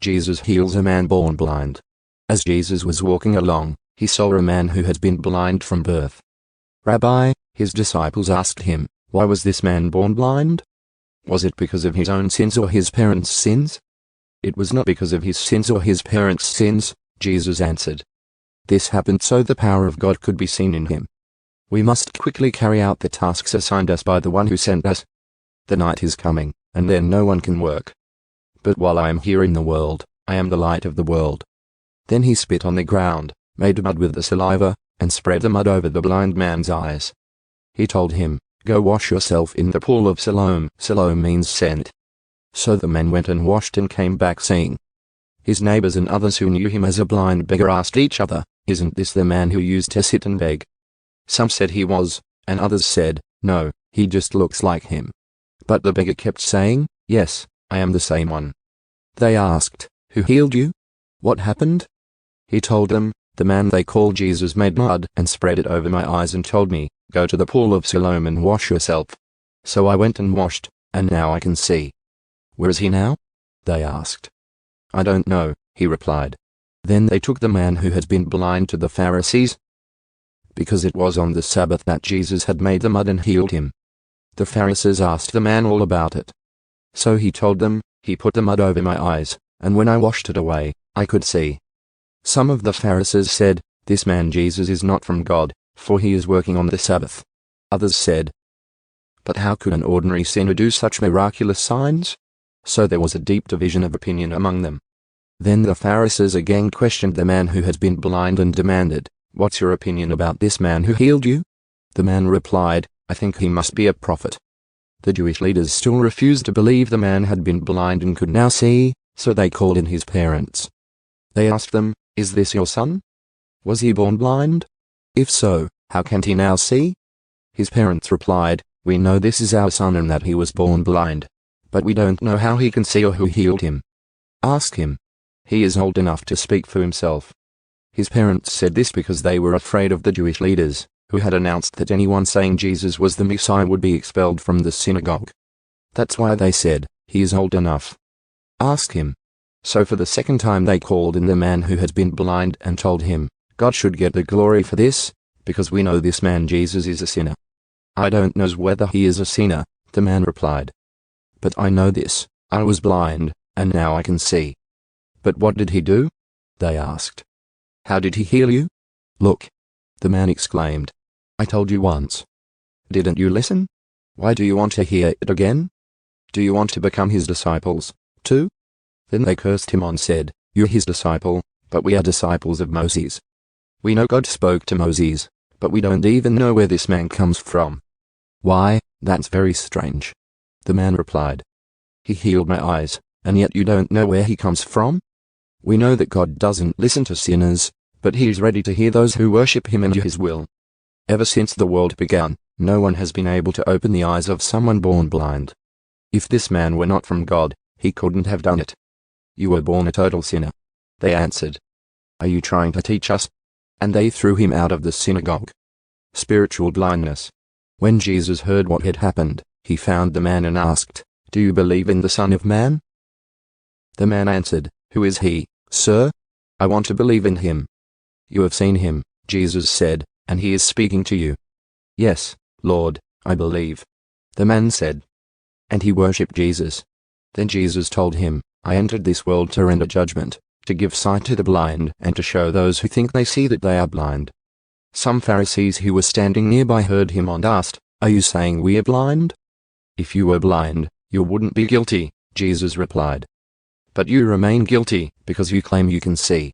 Jesus heals a man born blind. As Jesus was walking along, he saw a man who had been blind from birth. Rabbi, his disciples asked him, why was this man born blind? Was it because of his own sins or his parents' sins? It was not because of his sins or his parents' sins, Jesus answered. This happened so the power of God could be seen in him. We must quickly carry out the tasks assigned us by the one who sent us. The night is coming, and then no one can work. But while I am here in the world, I am the light of the world. Then he spit on the ground, made mud with the saliva, and spread the mud over the blind man's eyes. He told him, go wash yourself in the pool of Siloam. Siloam means sent. So the man went and washed and came back seeing. His neighbors and others who knew him as a blind beggar asked each other, isn't this the man who used to sit and beg? Some said he was, and others said, no, he just looks like him. But the beggar kept saying, yes, I am the same one. They asked, who healed you? What happened? He told them, the man they call Jesus made mud and spread it over my eyes and told me, go to the pool of Siloam and wash yourself. So I went and washed, and now I can see. Where is he now? They asked. I don't know, he replied. Then they took the man who had been blind to the Pharisees, because it was on the Sabbath that Jesus had made the mud and healed him. The Pharisees asked the man all about it. So he told them, he put the mud over my eyes, and when I washed it away, I could see. Some of the Pharisees said, this man Jesus is not from God, for he is working on the Sabbath. Others said, but how could an ordinary sinner do such miraculous signs? So there was a deep division of opinion among them. Then the Pharisees again questioned the man who had been blind and demanded, what's your opinion about this man who healed you? The man replied, I think he must be a prophet. The Jewish leaders still refused to believe the man had been blind and could now see, so they called in his parents. They asked them, is this your son? Was he born blind? If so, how can he now see? His parents replied, we know this is our son and that he was born blind. But we don't know how he can see or who healed him. Ask him. He is old enough to speak for himself. His parents said this because they were afraid of the Jewish leaders, who had announced that anyone saying Jesus was the Messiah would be expelled from the synagogue. That's why they said, he is old enough. Ask him. So for the second time they called in the man who had been blind and told him, God should get the glory for this, because we know this man Jesus is a sinner. I don't know whether he is a sinner, the man replied. But I know this, I was blind, and now I can see. But what did he do? They asked. How did he heal you? Look, the man exclaimed. I told you once. Didn't you listen? Why do you want to hear it again? Do you want to become his disciples, too? Then they cursed him and said, you're his disciple, but we are disciples of Moses. We know God spoke to Moses, but we don't even know where this man comes from. Why, that's very strange. The man replied. He healed my eyes, and yet you don't know where he comes from? We know that God doesn't listen to sinners, but he is ready to hear those who worship him and do his will. Ever since the world began, no one has been able to open the eyes of someone born blind. If this man were not from God, he couldn't have done it. You were born a total sinner. They answered. Are you trying to teach us? And they threw him out of the synagogue. Spiritual blindness. When Jesus heard what had happened, he found the man and asked, do you believe in the Son of Man? The man answered, who is he, sir? I want to believe in him. You have seen him, Jesus said, and he is speaking to you. Yes, Lord, I believe. The man said. And he worshipped Jesus. Then Jesus told him, I entered this world to render judgment, to give sight to the blind and to show those who think they see that they are blind. Some Pharisees who were standing nearby heard him and asked, are you saying we are blind? If you were blind, you wouldn't be guilty, Jesus replied. But you remain guilty because you claim you can see.